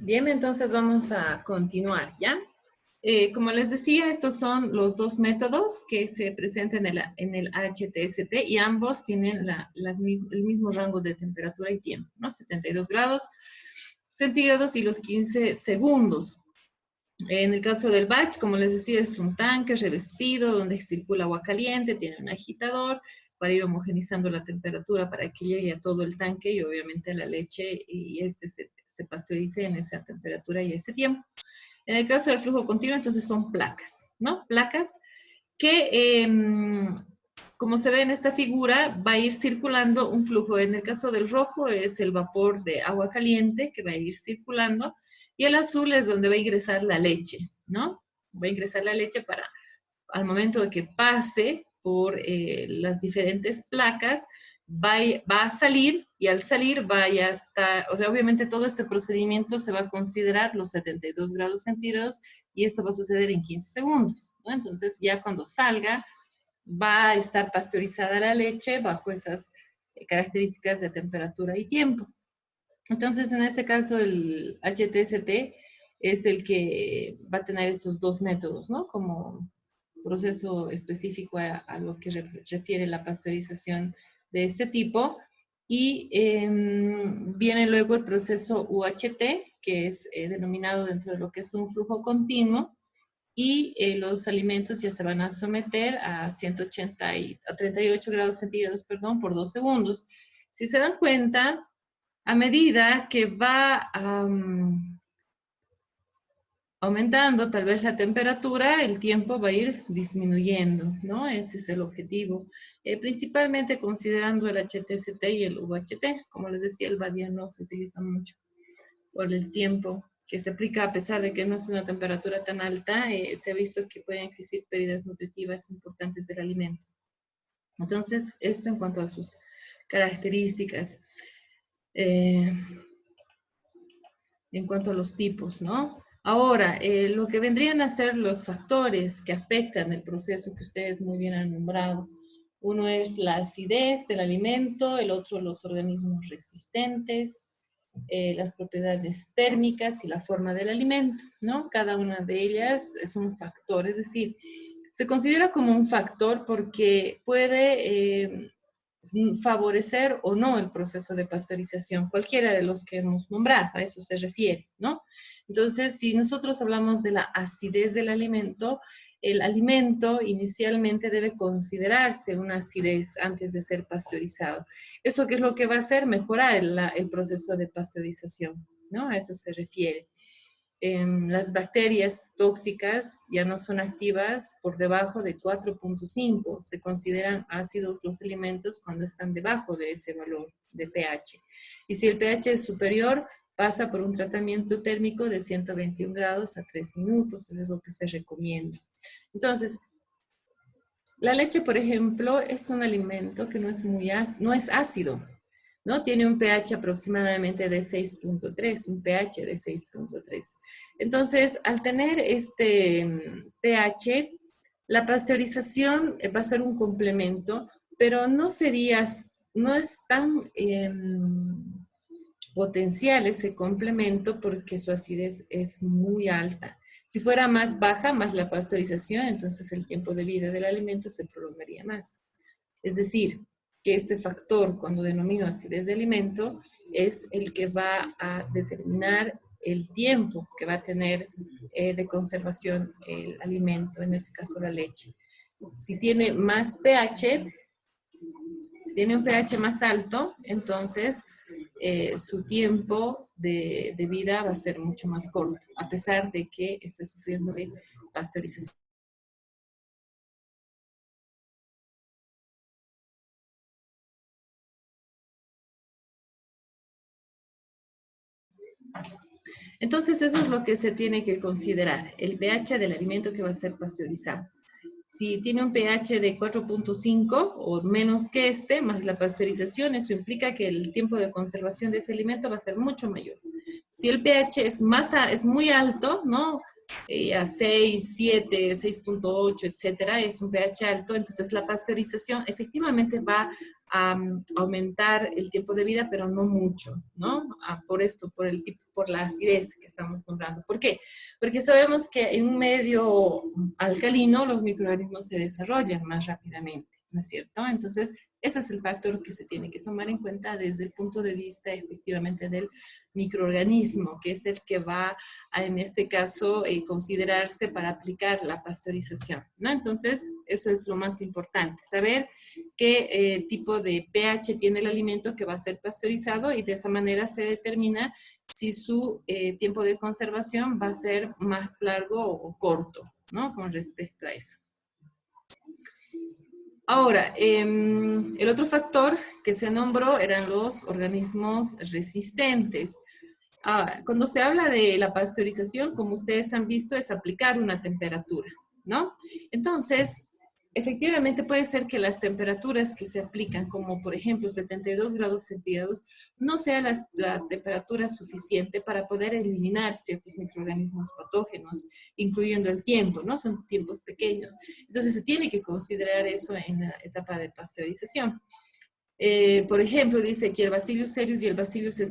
Bien, entonces vamos a continuar, ¿ya? Como les decía, estos son los dos métodos que se presentan en el HTST y ambos tienen el mismo rango de temperatura y tiempo, ¿no? 72 grados centígrados y los 15 segundos. En el caso del batch, como les decía, es un tanque revestido donde circula agua caliente, tiene un agitador para ir homogenizando la temperatura para que llegue a todo el tanque y obviamente la leche y se pasteurice en esa temperatura y ese tiempo. En el caso del flujo continuo, entonces son placas, ¿no? Placas que, como se ve en esta figura, va a ir circulando un flujo. En el caso del rojo es el vapor de agua caliente que va a ir circulando y el azul es donde va a ingresar la leche, ¿no? Va a ingresar la leche para, al momento de que pase por las diferentes placas, va a salir y al salir vaya a estar, o sea, obviamente todo este procedimiento se va a considerar los 72 grados centígrados y esto va a suceder en 15 segundos, ¿no? Entonces ya cuando salga va a estar pasteurizada la leche bajo esas características de temperatura y tiempo. Entonces, en este caso, el HTST es el que va a tener esos dos métodos, ¿no? Como proceso específico a lo que refiere la pasteurización de este tipo. Y viene luego el proceso UHT, que es denominado dentro de lo que es un flujo continuo, y los alimentos ya se van a someter a 38 grados centígrados, perdón, por 2 segundos. Si se dan cuenta, a medida que va aumentando tal vez la temperatura, el tiempo va a ir disminuyendo, ¿no? Ese es el objetivo. Principalmente considerando el HTST y el UHT. Como les decía, el BADIA no se utiliza mucho por el tiempo que se aplica, a pesar de que no es una temperatura tan alta, se ha visto que pueden existir pérdidas nutritivas importantes del alimento. Entonces, esto en cuanto a sus características. En cuanto a los tipos, ¿no? Ahora, lo que vendrían a ser los factores que afectan el proceso que ustedes muy bien han nombrado. Uno es la acidez del alimento, el otro los organismos resistentes, las propiedades térmicas y la forma del alimento, ¿no? Cada una de ellas es un factor, es decir, se considera como un factor porque puede favorecer o no el proceso de pasteurización, cualquiera de los que hemos nombrado, a eso se refiere, ¿no? Entonces, si nosotros hablamos de la acidez del alimento, el alimento inicialmente debe considerarse una acidez antes de ser pasteurizado. ¿Eso qué es lo que va a hacer? Mejorar el proceso de pasteurización, ¿no? A eso se refiere. Las bacterias tóxicas ya no son activas por debajo de 4.5. Se consideran ácidos los alimentos cuando están debajo de ese valor de pH. Y si el pH es superior, pasa por un tratamiento térmico de 121 grados a 3 minutos. Eso es lo que se recomienda. Entonces, la leche, por ejemplo, es un alimento que no es ácido, ¿no? Tiene un pH aproximadamente de 6.3, un pH de 6.3. Entonces, al tener este pH, la pasteurización va a ser un complemento, pero no es tan potencial ese complemento porque su acidez es muy alta. Si fuera más baja, más la pasteurización, entonces el tiempo de vida del alimento se prolongaría más. Es decir, que este factor, cuando denomino acidez de alimento, es el que va a determinar el tiempo que va a tener de conservación el alimento, en este caso la leche. Si tiene más pH, si tiene un pH más alto, entonces su tiempo de vida va a ser mucho más corto, a pesar de que esté sufriendo de pasteurización. Entonces, eso es lo que se tiene que considerar, el pH del alimento que va a ser pasteurizado. Si tiene un pH de 4.5 o menos que más la pasteurización, eso implica que el tiempo de conservación de ese alimento va a ser mucho mayor. Si el pH es muy alto, ¿no? A 6, 7, 6.8, etcétera, es un pH alto, entonces la pasteurización efectivamente va a aumentar el tiempo de vida, pero no mucho, ¿no? Por esto, por la acidez que estamos nombrando. ¿Por qué? Porque sabemos que en un medio alcalino los microorganismos se desarrollan más rápidamente, ¿no es cierto? Entonces, ese es el factor que se tiene que tomar en cuenta desde el punto de vista efectivamente del microorganismo, que es el que va a, en este caso, considerarse para aplicar la pasteurización, ¿no? Entonces, eso es lo más importante, saber qué tipo de pH tiene el alimento que va a ser pasteurizado y de esa manera se determina si su tiempo de conservación va a ser más largo o corto, ¿no? Con respecto a eso. Ahora, el otro factor que se nombró eran los organismos resistentes. Cuando se habla de la pasteurización, como ustedes han visto, es aplicar una temperatura, ¿no? Entonces, efectivamente puede ser que las temperaturas que se aplican, como por ejemplo 72 grados centígrados, no sea la temperatura suficiente para poder eliminar ciertos microorganismos patógenos, incluyendo el tiempo, ¿no? Son tiempos pequeños. Entonces se tiene que considerar eso en la etapa de pasteurización. Por ejemplo, dice aquí el Bacillus cereus y el Bacillus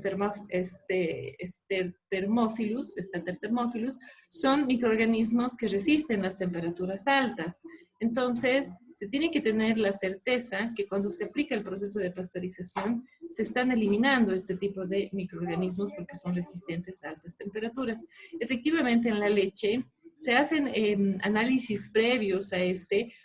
thermophilus son microorganismos que resisten las temperaturas altas. Entonces, se tiene que tener la certeza que cuando se aplica el proceso de pasteurización, se están eliminando este tipo de microorganismos porque son resistentes a altas temperaturas. Efectivamente, en la leche se hacen análisis previos a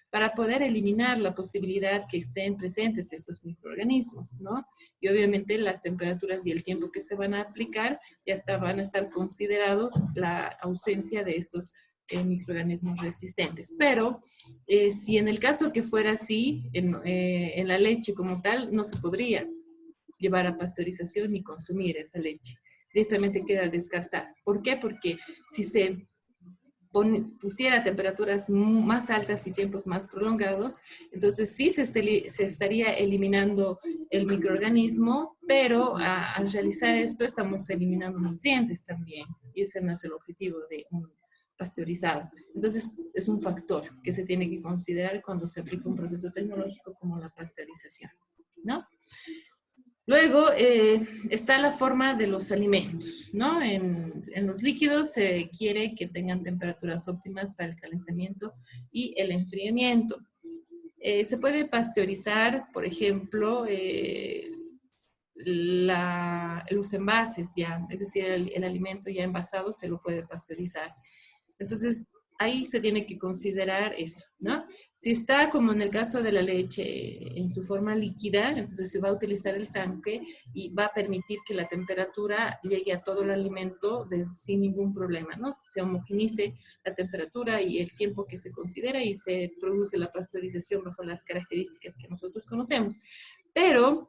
para poder eliminar la posibilidad que estén presentes estos microorganismos, ¿no? Y obviamente las temperaturas y el tiempo que se van a aplicar van a estar considerados la ausencia de estos microorganismos resistentes. Pero si en el caso que fuera así, en la leche como tal, no se podría llevar a pasteurización ni consumir esa leche. Directamente queda descartada. ¿Por qué? Porque si se pusiera temperaturas más altas y tiempos más prolongados, entonces sí se estaría eliminando el microorganismo, pero al realizar esto estamos eliminando nutrientes también, y ese no es el objetivo de un pasteurizado. Entonces es un factor que se tiene que considerar cuando se aplica un proceso tecnológico como la pasteurización, ¿no? Luego está la forma de los alimentos, ¿no? En los líquidos se quiere que tengan temperaturas óptimas para el calentamiento y el enfriamiento. Se puede pasteurizar, por ejemplo, los envases ya, es decir, el alimento ya envasado se lo puede pasteurizar. Entonces, ahí se tiene que considerar eso, ¿no? Si está como en el caso de la leche en su forma líquida, entonces se va a utilizar el tanque y va a permitir que la temperatura llegue a todo el alimento sin ningún problema, ¿no? Se homogenice la temperatura y el tiempo que se considera y se produce la pasteurización bajo las características que nosotros conocemos. Pero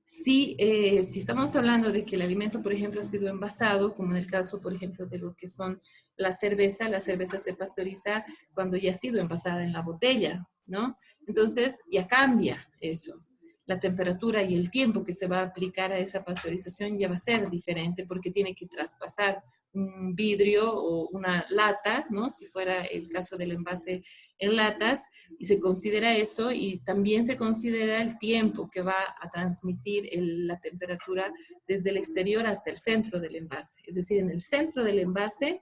si estamos hablando de que el alimento, por ejemplo, ha sido envasado, como en el caso, por ejemplo, de lo que son la cerveza se pasteuriza cuando ya ha sido envasada en la botella, ¿no? Entonces ya cambia eso. La temperatura y el tiempo que se va a aplicar a esa pasteurización ya va a ser diferente porque tiene que traspasar un vidrio o una lata, ¿no? Si fuera el caso del envase en latas, y se considera eso y también se considera el tiempo que va a transmitir la temperatura desde el exterior hasta el centro del envase. Es decir, en el centro del envase,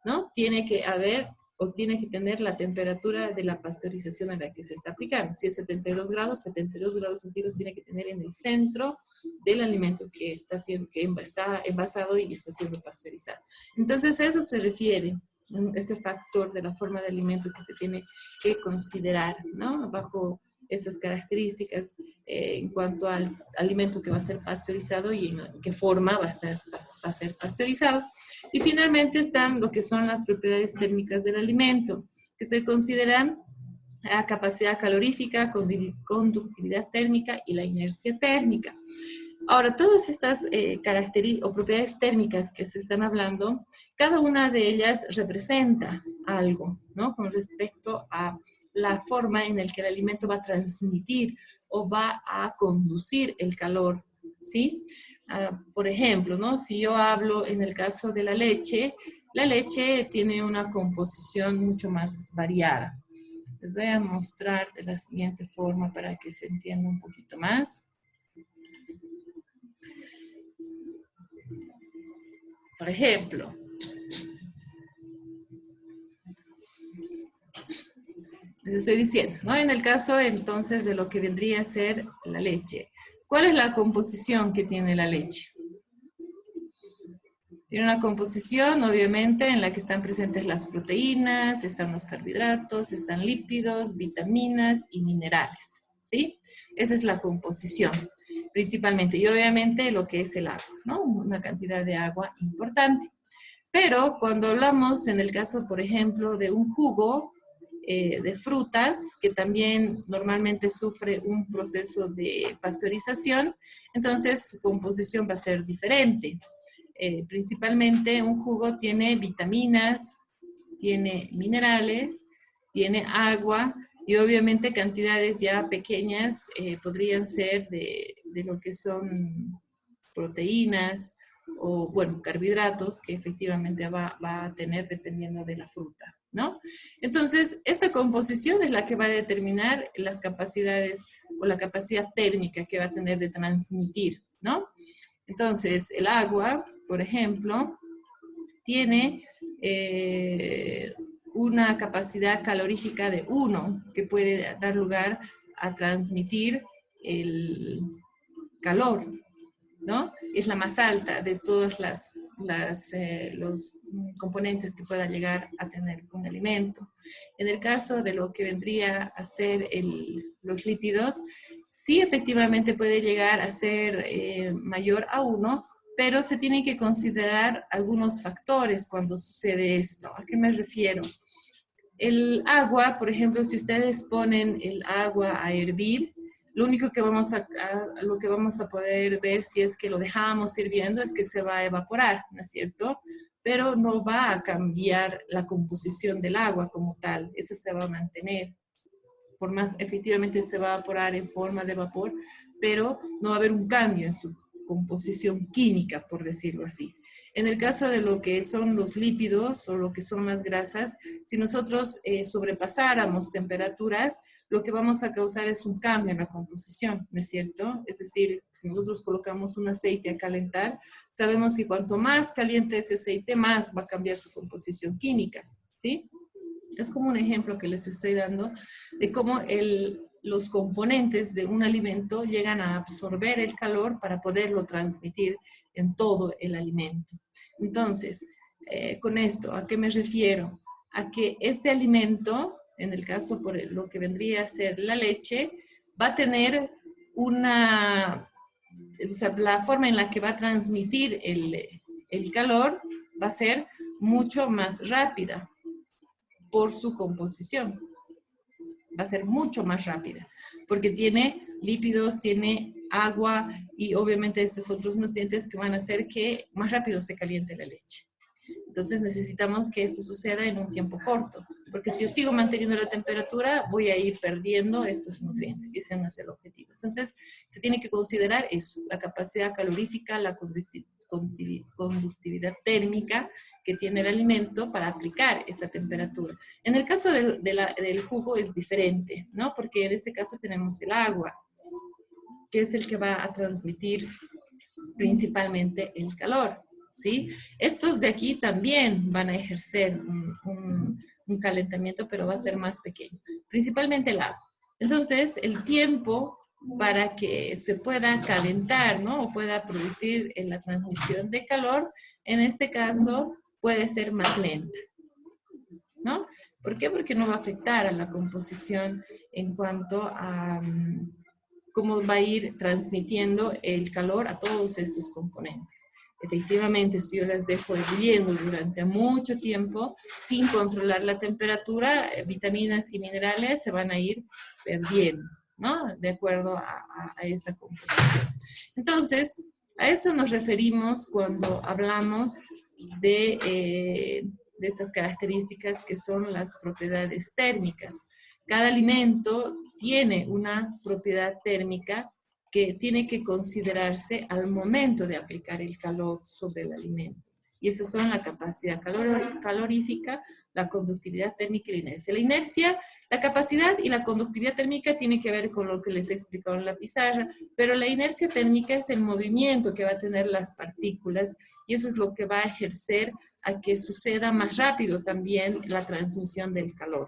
¿no? Tiene que haber o tiene que tener la temperatura de la pasteurización a la que se está aplicando. Si es 72 grados centígrados tiene que tener en el centro del alimento que está envasado y está siendo pasteurizado. Entonces, a eso se refiere este factor de la forma de alimento que se tiene que considerar, ¿no? Bajo esas características en cuanto al alimento que va a ser pasteurizado y en qué forma va a ser pasteurizado. Y finalmente están lo que son las propiedades térmicas del alimento, que se consideran la capacidad calorífica, conductividad térmica y la inercia térmica. Ahora, todas estas características o propiedades térmicas que se están hablando, cada una de ellas representa algo, ¿no? Con respecto a la forma en la que el alimento va a transmitir o va a conducir el calor, ¿sí? Por ejemplo, ¿no? Si yo hablo en el caso de la leche tiene una composición mucho más variada. Les voy a mostrar de la siguiente forma para que se entienda un poquito más. Por ejemplo, les estoy diciendo, ¿no? En el caso entonces de lo que vendría a ser la leche. ¿Cuál es la composición que tiene la leche? Tiene una composición, obviamente, en la que están presentes las proteínas, están los carbohidratos, están lípidos, vitaminas y minerales, ¿sí? Esa es la composición, principalmente. Y obviamente lo que es el agua, ¿no? Una cantidad de agua importante. Pero cuando hablamos, en el caso, por ejemplo, de un jugo de frutas, que también normalmente sufre un proceso de pasteurización, entonces su composición va a ser diferente. Principalmente un jugo tiene vitaminas, tiene minerales, tiene agua y obviamente cantidades ya pequeñas podrían ser de lo que son proteínas o, bueno, carbohidratos que efectivamente va a tener dependiendo de la fruta, ¿no? Entonces, esta composición es la que va a determinar las capacidades o la capacidad térmica que va a tener de transmitir, ¿no? Entonces, el agua, por ejemplo, tiene una capacidad calorífica de 1, que puede dar lugar a transmitir el calor, ¿no? Es la más alta de todos los componentes que pueda llegar a tener un alimento. En el caso de lo que vendría a ser los lípidos, sí efectivamente puede llegar a ser mayor a 1, pero se tienen que considerar algunos factores cuando sucede esto. ¿A qué me refiero? El agua, por ejemplo, si ustedes ponen el agua a hervir, lo único que lo que vamos a poder ver si es que lo dejamos hirviendo es que se va a evaporar, ¿no es cierto? Pero no va a cambiar la composición del agua como tal, esa se va a mantener. Por más efectivamente se va a evaporar en forma de vapor, pero no va a haber un cambio en su composición química, por decirlo así. En el caso de lo que son los lípidos o lo que son las grasas, si nosotros sobrepasáramos temperaturas, lo que vamos a causar es un cambio en la composición, ¿no es cierto? Es decir, si nosotros colocamos un aceite a calentar, sabemos que cuanto más caliente ese aceite, más va a cambiar su composición química, ¿sí? Es como un ejemplo que les estoy dando de cómo los componentes de un alimento llegan a absorber el calor para poderlo transmitir en todo el alimento. Entonces, con esto, ¿a qué me refiero? A que este alimento, en el caso por lo que vendría a ser la leche, va a tener o sea, la forma en la que va a transmitir el calor va a ser mucho más rápida por su composición. Va a ser mucho más rápida, porque tiene lípidos, tiene agua y obviamente estos otros nutrientes que van a hacer que más rápido se caliente la leche. Entonces necesitamos que esto suceda en un tiempo corto, porque si yo sigo manteniendo la temperatura, voy a ir perdiendo estos nutrientes y ese no es el objetivo. Entonces se tiene que considerar eso, la capacidad calorífica, la conductividad térmica que tiene el alimento para aplicar esa temperatura. En el caso del jugo es diferente, ¿no? Porque en este caso tenemos el agua, que es el que va a transmitir principalmente el calor, ¿sí? Estos de aquí también van a ejercer un calentamiento, pero va a ser más pequeño, principalmente el agua. Entonces, el tiempo para que se pueda calentar, ¿no? O pueda producir la transmisión de calor, en este caso puede ser más lenta, ¿no? ¿Por qué? Porque no va a afectar a la composición en cuanto a cómo va a ir transmitiendo el calor a todos estos componentes. Efectivamente, si yo las dejo hirviendo durante mucho tiempo, sin controlar la temperatura, vitaminas y minerales se van a ir perdiendo, ¿no? De acuerdo a esa composición. Entonces, a eso nos referimos cuando hablamos de estas características que son las propiedades térmicas. Cada alimento tiene una propiedad térmica que tiene que considerarse al momento de aplicar el calor sobre el alimento. Y esos son la capacidad calorífica, la conductividad térmica y la inercia. La inercia, la capacidad y la conductividad térmica tienen que ver con lo que les he explicado en la pizarra, pero la inercia térmica es el movimiento que va a tener las partículas y eso es lo que va a ejercer a que suceda más rápido también la transmisión del calor.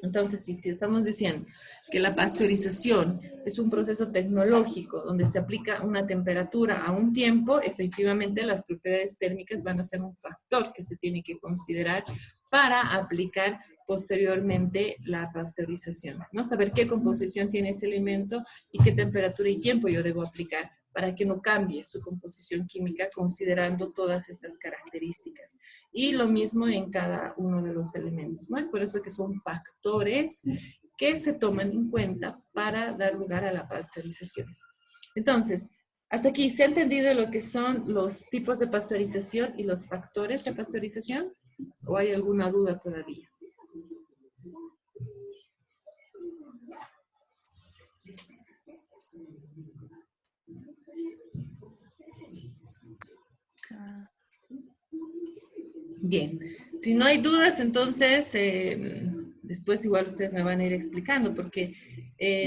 Entonces, si estamos diciendo que la pasteurización es un proceso tecnológico donde se aplica una temperatura a un tiempo, efectivamente las propiedades térmicas van a ser un factor que se tiene que considerar para aplicar posteriormente la pasteurización, ¿no? Saber qué composición tiene ese alimento y qué temperatura y tiempo yo debo aplicar para que no cambie su composición química considerando todas estas características. Y lo mismo en cada uno de los elementos, ¿no? Es por eso que son factores que se toman en cuenta para dar lugar a la pasteurización. Entonces, hasta aquí, ¿se ha entendido lo que son los tipos de pasteurización y los factores de pasteurización? ¿O hay alguna duda todavía? Bien, si no hay dudas, entonces después igual ustedes me van a ir explicando, porque,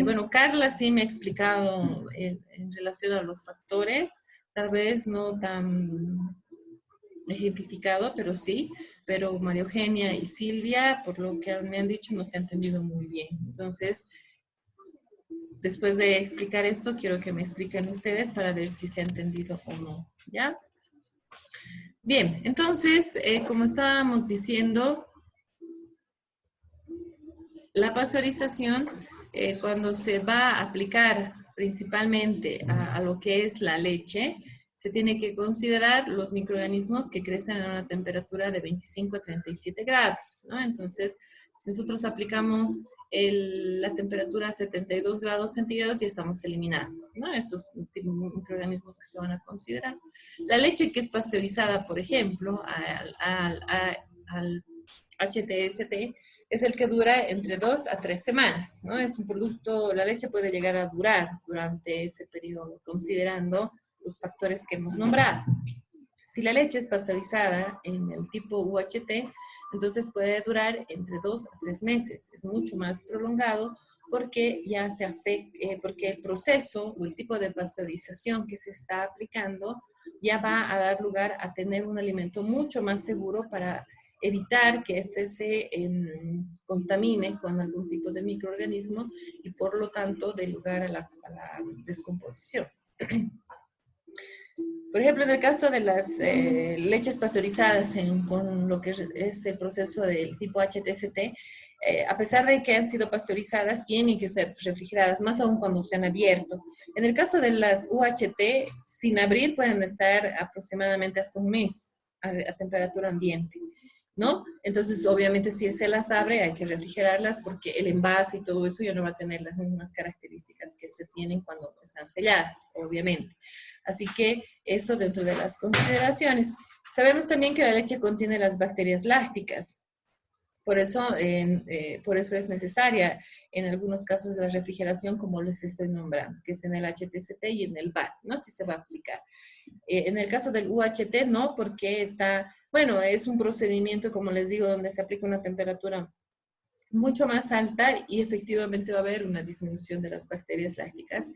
bueno, Carla sí me ha explicado en relación a los factores, tal vez no tan ejemplificado, pero sí, pero María Eugenia y Silvia, por lo que me han dicho, no se ha entendido muy bien. Entonces, después de explicar esto, quiero que me expliquen ustedes para ver si se ha entendido o no, ¿ya? Bien, entonces, como estábamos diciendo, la pasteurización, cuando se va a aplicar principalmente a lo que es la leche, se tiene que considerar los microorganismos que crecen a una temperatura de 25 a 37 grados, ¿no? Entonces, si nosotros aplicamos la temperatura a 72 grados centígrados, ya estamos eliminando, ¿no? Esos microorganismos que se van a considerar. La leche que es pasteurizada, por ejemplo, al HTST, es el que dura entre 2 a 3 semanas, ¿no? Es un producto, la leche puede llegar a durar durante ese periodo, considerando los factores que hemos nombrado. Si la leche es pasteurizada en el tipo UHT, entonces puede durar entre 2 a 3 meses. Es mucho más prolongado porque ya se afecta, porque el proceso o el tipo de pasteurización que se está aplicando ya va a dar lugar a tener un alimento mucho más seguro para evitar que éste se contamine con algún tipo de microorganismo y por lo tanto dé lugar a la descomposición. Por ejemplo, en el caso de las leches pasteurizadas con lo que es el proceso del tipo HTST, a pesar de que han sido pasteurizadas, tienen que ser refrigeradas, más aún cuando se han abierto. En el caso de las UHT, sin abrir pueden estar aproximadamente hasta un mes a temperatura ambiente, ¿no? Entonces, obviamente, si se las abre, hay que refrigerarlas porque el envase y todo eso ya no va a tener las mismas características que se tienen cuando están selladas, obviamente. Así que eso dentro de las consideraciones. Sabemos también que la leche contiene las bacterias lácticas. Por eso es necesaria en algunos casos la refrigeración, como les estoy nombrando, que es en el HTCT y en el BAT, ¿no? Si se va a aplicar. En el caso del UHT, no, porque bueno, es un procedimiento, como les digo, donde se aplica una temperatura mucho más alta y efectivamente va a haber una disminución de las bacterias lácticas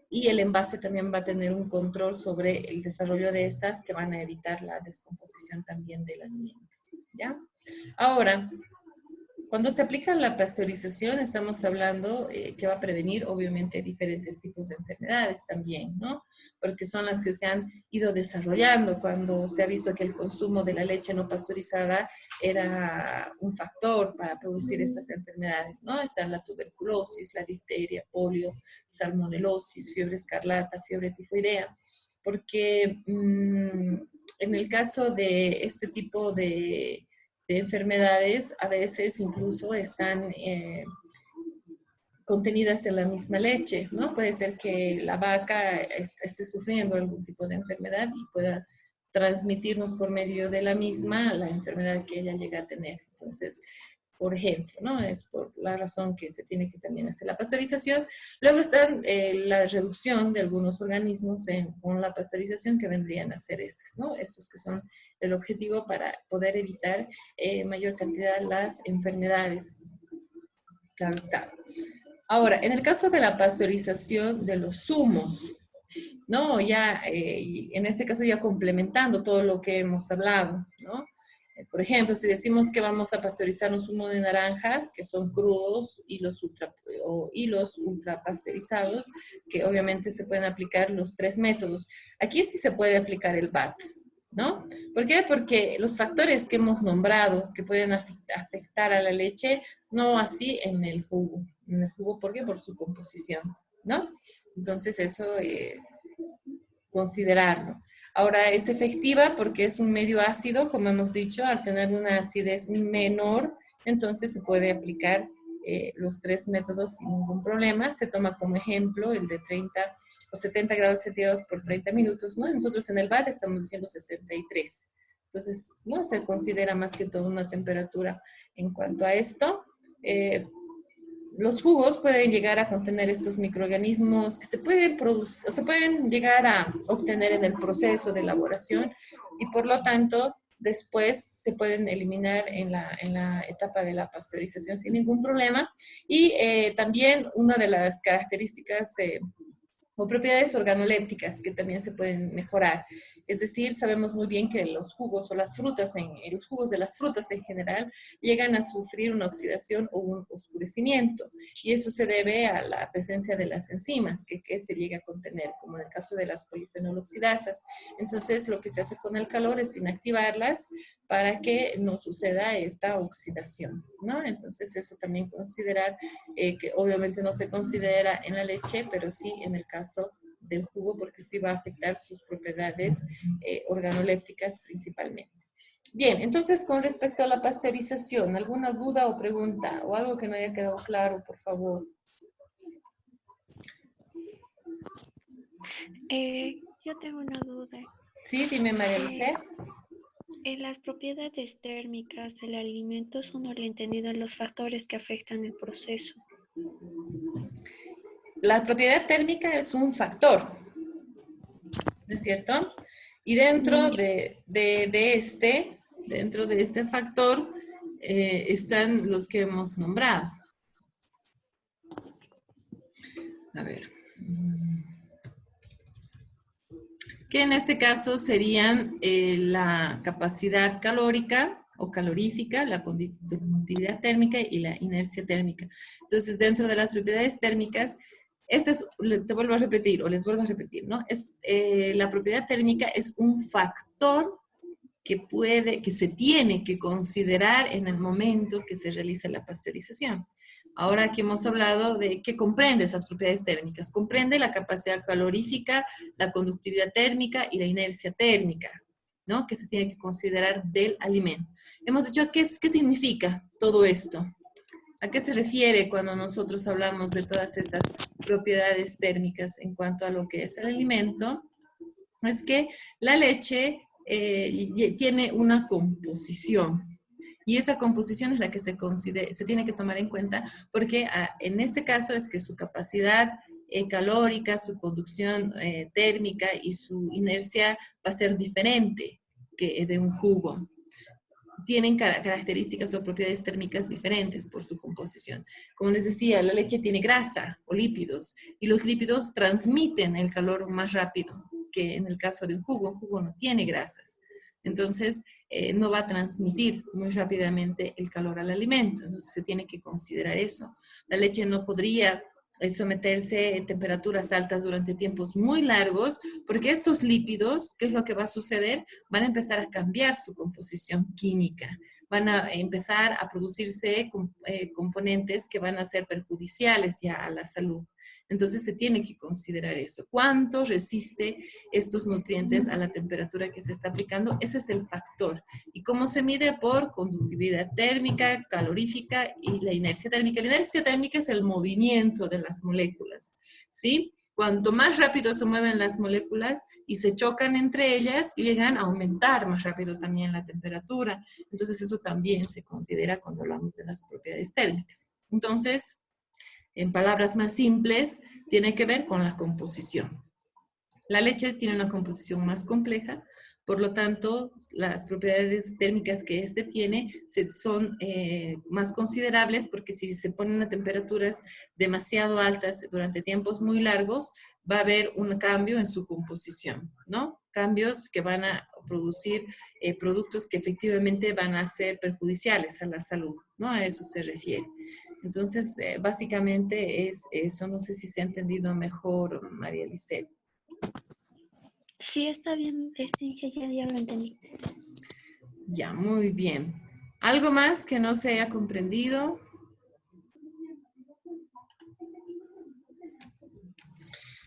y el envase también va a tener un control sobre el desarrollo de estas que van a evitar la descomposición también del alimento, ¿ya? Ahora, cuando se aplica la pasteurización, estamos hablando que va a prevenir, obviamente, diferentes tipos de enfermedades también, ¿no? Porque son las que se han ido desarrollando cuando se ha visto que el consumo de la leche no pasteurizada era un factor para producir estas enfermedades, ¿no? Está la tuberculosis, la difteria, polio, salmonelosis, fiebre escarlata, fiebre tifoidea. Porque en el caso de este tipo de enfermedades, a veces incluso están contenidas en la misma leche, ¿no? Puede ser que la vaca esté sufriendo algún tipo de enfermedad y pueda transmitirnos por medio de la misma la enfermedad que ella llega a tener. Entonces, por ejemplo, ¿no? Es por la razón que se tiene que también hacer la pasteurización. Luego están la reducción de algunos organismos con la pasteurización que vendrían a ser estos, ¿no? Estos que son el objetivo para poder evitar mayor cantidad las enfermedades. Claro está. Ahora, en el caso de la pasteurización de los zumos, ¿no? Ya, en este caso ya complementando todo lo que hemos hablado, ¿no? Por ejemplo, si decimos que vamos a pasteurizar un zumo de naranja, que son crudos, y los ultra pasteurizados, que obviamente se pueden aplicar los 3 métodos. Aquí sí se puede aplicar el BAT, ¿no? ¿Por qué? Porque los factores que hemos nombrado que pueden afectar a la leche, no así en el jugo. En el jugo, ¿por qué? Por su composición, ¿no? Entonces eso, considerarlo. Ahora, es efectiva porque es un medio ácido, como hemos dicho, al tener una acidez menor, entonces se puede aplicar los 3 métodos sin ningún problema. Se toma como ejemplo el de 30 o 70 grados centígrados por 30 minutos, ¿no? Nosotros en el BAT estamos diciendo 63. Entonces, no se considera más que todo una temperatura en cuanto a esto. Los jugos pueden llegar a contener estos microorganismos que se pueden producir, o se pueden llegar a obtener en el proceso de elaboración y por lo tanto después se pueden eliminar en la etapa de la pasteurización sin ningún problema. Y también una de las características o propiedades organolépticas que también se pueden mejorar. Es decir, sabemos muy bien que los jugos o las frutas, los jugos de las frutas en general, llegan a sufrir una oxidación o un oscurecimiento. Y eso se debe a la presencia de las enzimas que se llega a contener, como en el caso de las polifenoloxidasas. Entonces, lo que se hace con el calor es inactivarlas para que no suceda esta oxidación, ¿no? Entonces, eso también considerar que obviamente no se considera en la leche, pero sí en el caso del jugo, porque sí va a afectar sus propiedades organolépticas principalmente. Bien, entonces con respecto a la pasteurización, ¿alguna duda o pregunta o algo que no haya quedado claro, por favor? Yo tengo una duda. Sí, dime, María José. En las propiedades térmicas del alimento son entendidos los factores que afectan el proceso. La propiedad térmica es un factor, ¿no es cierto? Y dentro de este factor están los que hemos nombrado. A ver. Que en este caso serían la capacidad calórica o calorífica, la conductividad térmica y la inercia térmica. Entonces, dentro de las propiedades térmicas, te vuelvo a repetir, o les vuelvo a repetir, ¿no? La propiedad térmica es un factor que se tiene que considerar en el momento que se realiza la pasteurización. Ahora que hemos hablado de qué comprende esas propiedades térmicas, comprende la capacidad calorífica, la conductividad térmica y la inercia térmica, ¿no? Que se tiene que considerar del alimento. Hemos dicho, ¿qué significa todo esto? ¿A qué se refiere cuando nosotros hablamos de todas estas propiedades térmicas en cuanto a lo que es el alimento? Es que la leche tiene una composición. Y esa composición es la que se tiene que tomar en cuenta porque en este caso es que su capacidad calórica, su conducción térmica y su inercia va a ser diferente que de un jugo. Tienen características o propiedades térmicas diferentes por su composición. Como les decía, la leche tiene grasa o lípidos y los lípidos transmiten el calor más rápido que en el caso de un jugo no tiene grasas. Entonces, no va a transmitir muy rápidamente el calor al alimento. Entonces, se tiene que considerar eso. La leche no podría someterse a temperaturas altas durante tiempos muy largos, porque estos lípidos, ¿qué es lo que va a suceder? Van a empezar a cambiar su composición química. Van a empezar a producirse componentes que van a ser perjudiciales ya a la salud. Entonces se tiene que considerar eso. ¿Cuánto resiste estos nutrientes a la temperatura que se está aplicando? Ese es el factor. ¿Y cómo se mide? Por conductividad térmica, calorífica y la inercia térmica. La inercia térmica es el movimiento de las moléculas, ¿sí? Cuanto más rápido se mueven las moléculas y se chocan entre ellas, llegan a aumentar más rápido también la temperatura. Entonces eso también se considera cuando hablamos de las propiedades térmicas. Entonces, en palabras más simples, tiene que ver con la composición. La leche tiene una composición más compleja, por lo tanto, las propiedades térmicas que este tiene son más considerables porque si se ponen a temperaturas demasiado altas durante tiempos muy largos, va a haber un cambio en su composición, ¿no? Cambios que van a producir productos que efectivamente van a ser perjudiciales a la salud, ¿no? A eso se refiere. Entonces, básicamente es eso. No sé si se ha entendido mejor, María Lisset. Sí, está bien, ya lo entendí. Ya, muy bien. ¿Algo más que no se haya comprendido?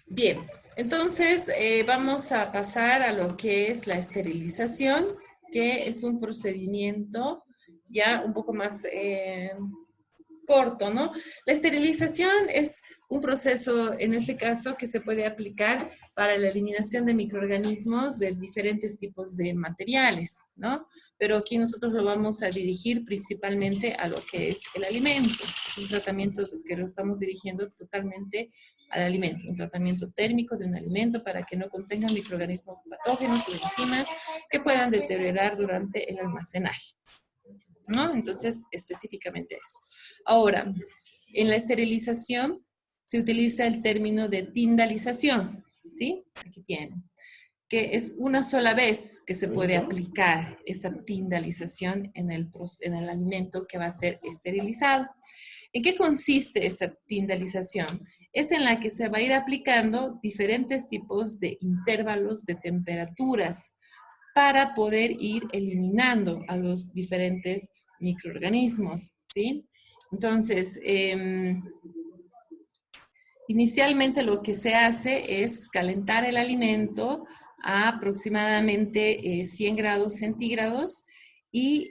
Bien, entonces vamos a pasar a lo que es la esterilización, que es un procedimiento ya un poco más corto, ¿no? La esterilización es un proceso, en este caso, que se puede aplicar para la eliminación de microorganismos de diferentes tipos de materiales, ¿no? Pero aquí nosotros lo vamos a dirigir principalmente a lo que es el alimento. Es un tratamiento que lo estamos dirigiendo totalmente al alimento, un tratamiento térmico de un alimento para que no contenga microorganismos patógenos o enzimas que puedan deteriorar durante el almacenaje, ¿no? Entonces, específicamente eso. Ahora, en la esterilización se utiliza el término de tindalización, ¿sí? Aquí tienen, que es una sola vez que se puede aplicar esta tindalización en el alimento que va a ser esterilizado. ¿En qué consiste esta tindalización? Es en la que se va a ir aplicando diferentes tipos de intervalos de temperaturas para poder ir eliminando a los diferentes microorganismos, ¿sí? Entonces, inicialmente lo que se hace es calentar el alimento a aproximadamente 100 grados centígrados y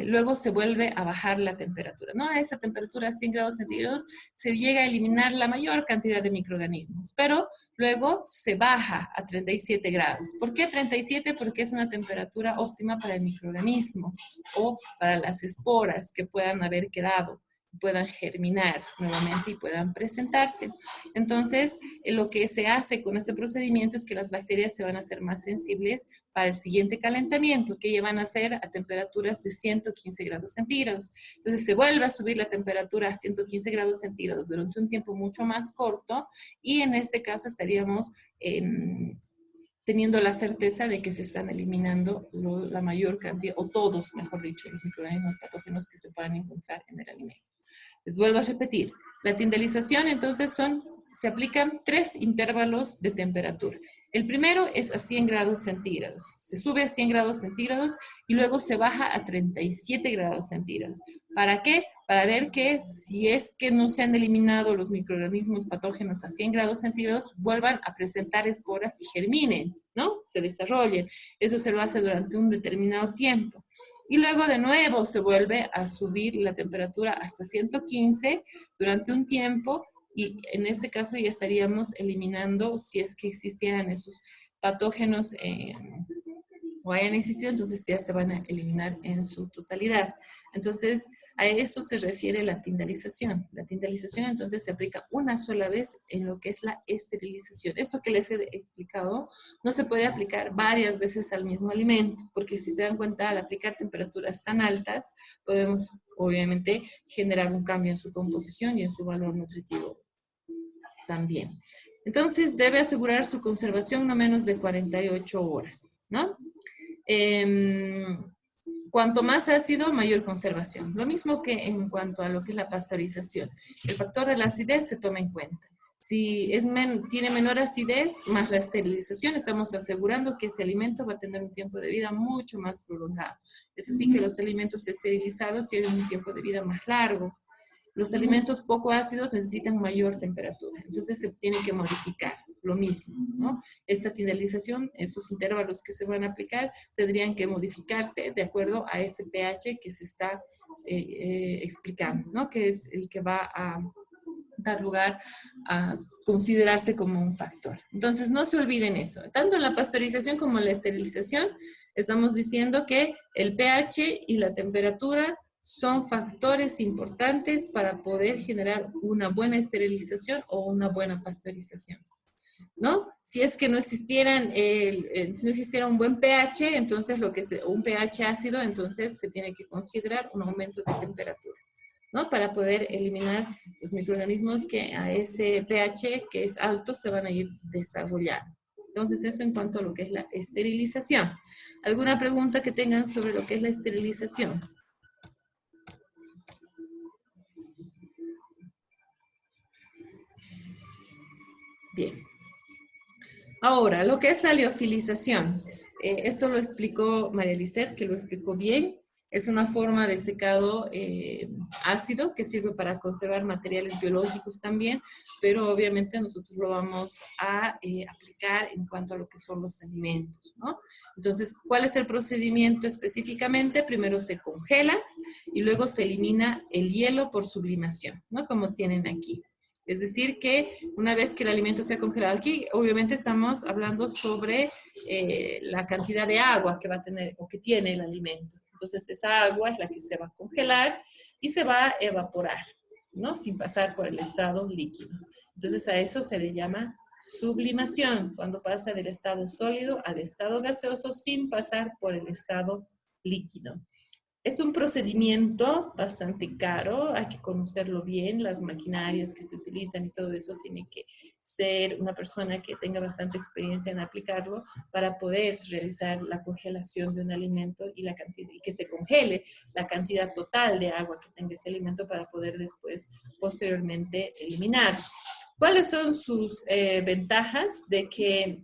luego se vuelve a bajar la temperatura, ¿no? A esa temperatura, 100 grados centígrados, se llega a eliminar la mayor cantidad de microorganismos, pero luego se baja a 37 grados. ¿Por qué 37? Porque es una temperatura óptima para el microorganismo o para las esporas que puedan haber quedado, puedan germinar nuevamente y puedan presentarse. Entonces, lo que se hace con este procedimiento es que las bacterias se van a hacer más sensibles para el siguiente calentamiento, que van a ser a temperaturas de 115 grados centígrados. Entonces, se vuelve a subir la temperatura a 115 grados centígrados durante un tiempo mucho más corto y en este caso estaríamos teniendo la certeza de que se están eliminando la mayor cantidad, o todos, mejor dicho, los microorganismos patógenos que se puedan encontrar en el alimento. Les vuelvo a repetir, la tindalización entonces se aplican 3 intervalos de temperatura. El primero es a 100 grados centígrados. Se sube a 100 grados centígrados y luego se baja a 37 grados centígrados. ¿Para qué? Para ver que si es que no se han eliminado los microorganismos patógenos a 100 grados centígrados, vuelvan a presentar esporas y germinen, ¿no? Se desarrollen. Eso se lo hace durante un determinado tiempo. Y luego de nuevo se vuelve a subir la temperatura hasta 115 durante un tiempo y en este caso ya estaríamos eliminando si es que existieran estos patógenos o hayan existido, entonces ya se van a eliminar en su totalidad. Entonces, a eso se refiere la tindalización. La tindalización entonces se aplica una sola vez en lo que es la esterilización. Esto que les he explicado no se puede aplicar varias veces al mismo alimento, porque si se dan cuenta, al aplicar temperaturas tan altas, podemos obviamente generar un cambio en su composición y en su valor nutritivo también. Entonces, debe asegurar su conservación no menos de 48 horas, ¿no? Cuanto más ácido, mayor conservación. Lo mismo que en cuanto a lo que es la pasteurización. El factor de la acidez se toma en cuenta. Si tiene menor acidez, más la esterilización, estamos asegurando que ese alimento va a tener un tiempo de vida mucho más prolongado. Es así que los alimentos esterilizados tienen un tiempo de vida más largo. Los alimentos poco ácidos necesitan mayor temperatura, entonces se tiene que modificar lo mismo, ¿no? Esta tindalización, esos intervalos que se van a aplicar, tendrían que modificarse de acuerdo a ese pH que se está explicando, ¿no? Que es el que va a dar lugar a considerarse como un factor. Entonces, no se olviden eso. Tanto en la pasteurización como en la esterilización, estamos diciendo que el pH y la temperatura son factores importantes para poder generar una buena esterilización o una buena pasteurización, ¿no? Si es que no existieran, si no existiera un buen pH, entonces un pH ácido, entonces se tiene que considerar un aumento de temperatura, ¿no? Para poder eliminar los microorganismos que a ese pH que es alto se van a ir desarrollando. Entonces, eso en cuanto a lo que es la esterilización. ¿Alguna pregunta que tengan sobre lo que es la esterilización? Bien. Ahora, lo que es la liofilización. Esto lo explicó María Lisset, que lo explicó bien. Es una forma de secado ácido que sirve para conservar materiales biológicos también, pero obviamente nosotros lo vamos a aplicar en cuanto a lo que son los alimentos, ¿no? Entonces, ¿cuál es el procedimiento específicamente? Primero se congela y luego se elimina el hielo por sublimación, ¿no? Como tienen aquí. Es decir, que una vez que el alimento se ha congelado aquí, obviamente estamos hablando sobre la cantidad de agua que va a tener o que tiene el alimento. Entonces, esa agua es la que se va a congelar y se va a evaporar, ¿no? Sin pasar por el estado líquido. Entonces, a eso se le llama sublimación, cuando pasa del estado sólido al estado gaseoso sin pasar por el estado líquido. Es un procedimiento bastante caro, hay que conocerlo bien, las maquinarias que se utilizan y todo eso tiene que ser una persona que tenga bastante experiencia en aplicarlo para poder realizar la congelación de un alimento y que se congele la cantidad total de agua que tenga ese alimento para poder después, posteriormente, eliminar. ¿Cuáles son sus ventajas? De que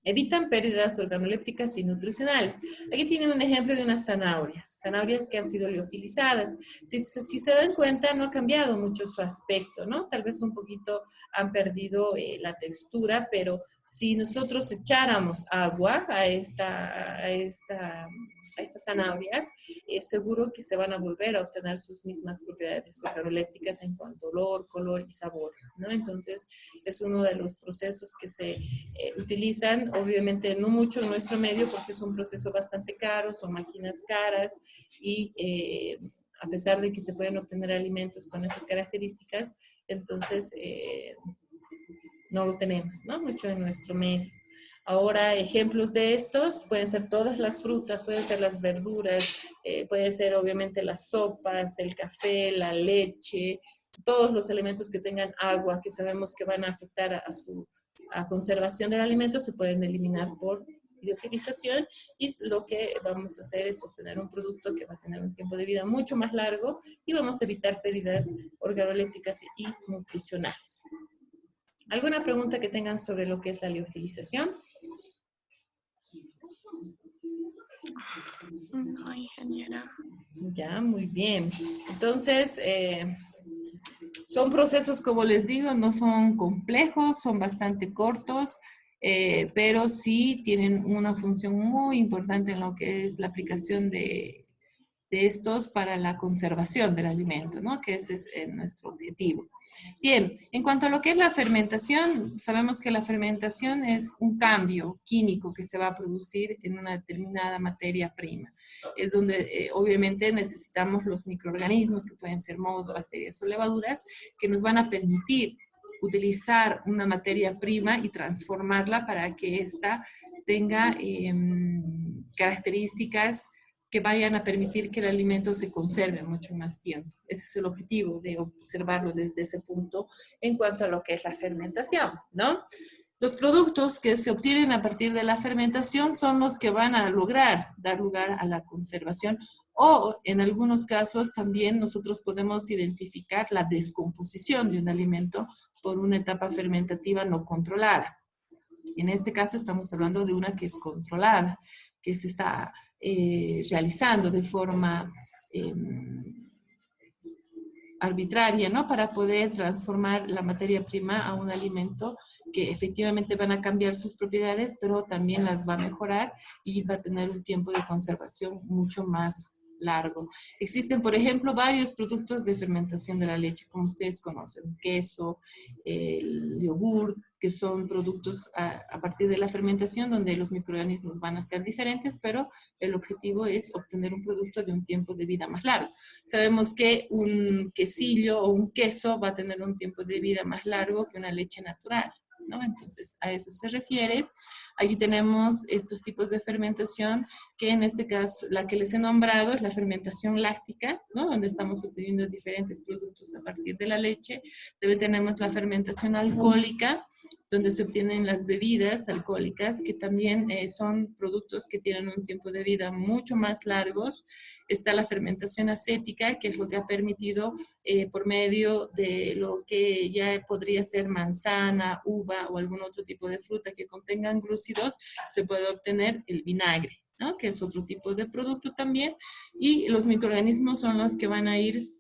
evitan pérdidas organolépticas y nutricionales. Aquí tienen un ejemplo de unas zanahorias que han sido liofilizadas. Si se dan cuenta, no ha cambiado mucho su aspecto, ¿no? Tal vez un poquito han perdido la textura, pero si nosotros echáramos agua a estas zanahorias, seguro que se van a volver a obtener sus mismas propiedades organolépticas en cuanto a olor, color y sabor, ¿no? Entonces, es uno de los procesos que se utilizan, obviamente no mucho en nuestro medio porque es un proceso bastante caro, son máquinas caras y a pesar de que se pueden obtener alimentos con estas características, entonces no lo tenemos, ¿no? Mucho en nuestro medio. Ahora, ejemplos de estos pueden ser todas las frutas, pueden ser las verduras, pueden ser obviamente las sopas, el café, la leche, todos los elementos que tengan agua, que sabemos que van a afectar a su conservación del alimento, se pueden eliminar por liofilización y lo que vamos a hacer es obtener un producto que va a tener un tiempo de vida mucho más largo y vamos a evitar pérdidas organolépticas y nutricionales. ¿Alguna pregunta que tengan sobre lo que es la liofilización? No, ingeniera. Ya, muy bien. Entonces, son procesos, como les digo, no son complejos, son bastante cortos, pero sí tienen una función muy importante en lo que es la aplicación de estos para la conservación del alimento, ¿no? Que ese es nuestro objetivo. Bien, en cuanto a lo que es la fermentación, sabemos que la fermentación es un cambio químico que se va a producir en una determinada materia prima. Es donde obviamente necesitamos los microorganismos, que pueden ser mohos, bacterias o levaduras, que nos van a permitir utilizar una materia prima y transformarla para que ésta tenga características que vayan a permitir que el alimento se conserve mucho más tiempo. Ese es el objetivo de observarlo desde ese punto en cuanto a lo que es la fermentación, ¿no? Los productos que se obtienen a partir de la fermentación son los que van a lograr dar lugar a la conservación o en algunos casos también nosotros podemos identificar la descomposición de un alimento por una etapa fermentativa no controlada. En este caso estamos hablando de una que es controlada, que se está realizando de forma arbitraria, ¿no? Para poder transformar la materia prima a un alimento que efectivamente van a cambiar sus propiedades, pero también las va a mejorar y va a tener un tiempo de conservación mucho más largo. Existen, por ejemplo, varios productos de fermentación de la leche, como ustedes conocen, queso, el yogur, que son productos a partir de la fermentación donde los microorganismos van a ser diferentes, pero el objetivo es obtener un producto de un tiempo de vida más largo. Sabemos que un quesillo o un queso va a tener un tiempo de vida más largo que una leche natural, ¿no? Entonces, a eso se refiere. Aquí tenemos estos tipos de fermentación, que en este caso, la que les he nombrado es la fermentación láctica, ¿no? Donde estamos obteniendo diferentes productos a partir de la leche. También tenemos la fermentación alcohólica, donde se obtienen las bebidas alcohólicas, que también son productos que tienen un tiempo de vida mucho más largos. Está la fermentación acética, que es lo que ha permitido, por medio de lo que ya podría ser manzana, uva o algún otro tipo de fruta que contengan glúcidos, se puede obtener el vinagre, ¿no? Que es otro tipo de producto también. Y los microorganismos son los que van a ir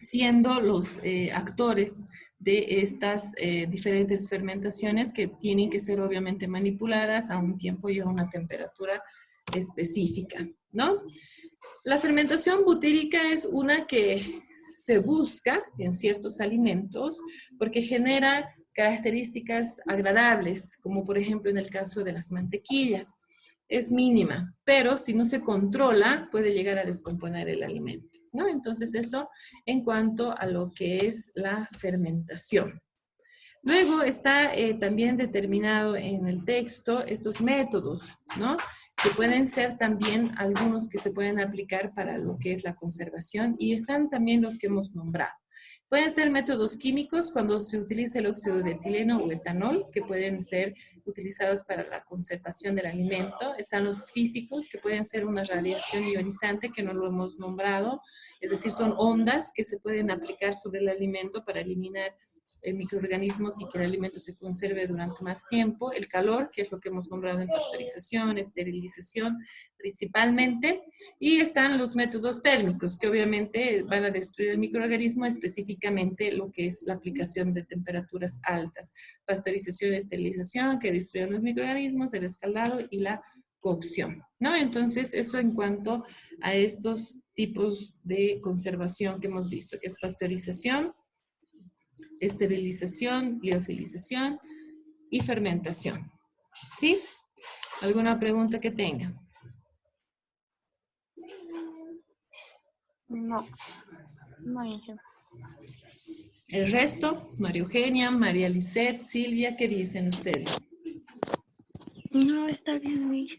siendo los actores de estas diferentes fermentaciones, que tienen que ser obviamente manipuladas a un tiempo y a una temperatura específica, ¿no? La fermentación butírica es una que se busca en ciertos alimentos porque genera características agradables, como por ejemplo en el caso de las mantequillas. Es mínima, pero si no se controla, puede llegar a descomponer el alimento, ¿no? Entonces, eso en cuanto a lo que es la fermentación. Luego está también determinado en el texto estos métodos, ¿no? Que pueden ser también algunos que se pueden aplicar para lo que es la conservación, y están también los que hemos nombrado. Pueden ser métodos químicos cuando se utiliza el óxido de etileno o etanol, que pueden ser utilizados para la conservación del alimento. Están los físicos, que pueden ser una radiación ionizante, que no lo hemos nombrado, es decir, son ondas que se pueden aplicar sobre el alimento para eliminar microorganismos y que el alimento se conserve durante más tiempo. El calor, que es lo que hemos nombrado en pasteurización, esterilización principalmente. Y están los métodos térmicos, que obviamente van a destruir el microorganismo, específicamente lo que es la aplicación de temperaturas altas. Pasteurización y esterilización, que destruyen los microorganismos, el escaldado y la cocción, ¿no? Entonces, eso en cuanto a estos tipos de conservación que hemos visto, que es pasteurización, esterilización, liofilización y fermentación. ¿Sí? ¿Alguna pregunta que tengan? No, no, Inge. El resto, María Eugenia, María Lisette, Silvia, ¿qué dicen ustedes? No, está bien, Inge.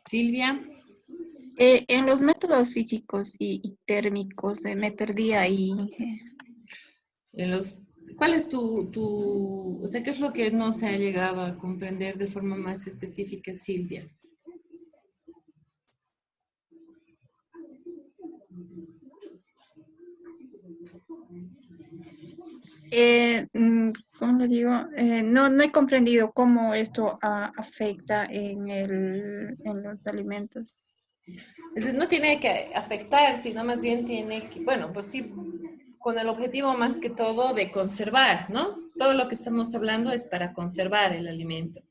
Silvia. En los métodos físicos y térmicos me perdí ahí. ¿Cuál es o sea, qué es lo que no se ha llegado a comprender de forma más específica, Silvia? ¿Cómo le digo? No he comprendido cómo esto afecta en los alimentos. Entonces, no tiene que afectar, sino más bien tiene que, bueno, pues sí, con el objetivo más que todo de conservar, ¿no? Todo lo que estamos hablando es para conservar el alimento.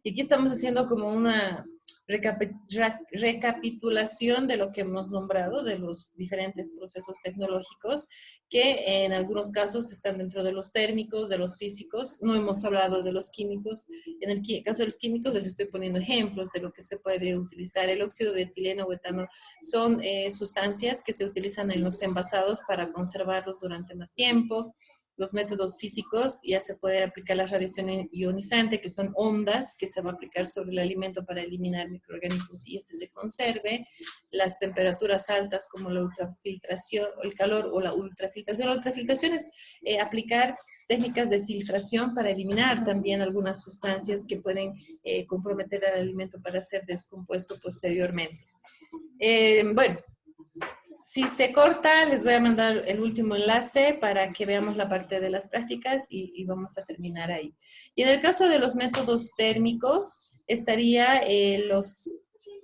Y aquí estamos haciendo como una recapitulación de lo que hemos nombrado, de los diferentes procesos tecnológicos, que en algunos casos están dentro de los térmicos, de los físicos. No hemos hablado de los químicos. En el caso de los químicos les estoy poniendo ejemplos de lo que se puede utilizar. El óxido de etileno o etanol son sustancias que se utilizan en los envasados para conservarlos durante más tiempo. Los métodos físicos, ya se puede aplicar la radiación ionizante, que son ondas que se va a aplicar sobre el alimento para eliminar microorganismos y este se conserve. Las temperaturas altas, como la ultrafiltración, el calor o la ultrafiltración. La ultrafiltración es aplicar técnicas de filtración para eliminar también algunas sustancias que pueden comprometer al alimento para ser descompuesto posteriormente. Bueno, si se corta, les voy a mandar el último enlace para que veamos la parte de las prácticas y vamos a terminar ahí. Y en el caso de los métodos térmicos, estaría los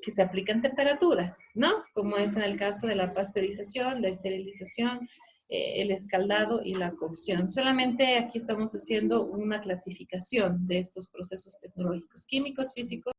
que se aplican temperaturas, ¿no? Como es en el caso de la pasteurización, la esterilización, el escaldado y la cocción. Solamente aquí estamos haciendo una clasificación de estos procesos tecnológicos, químicos, físicos.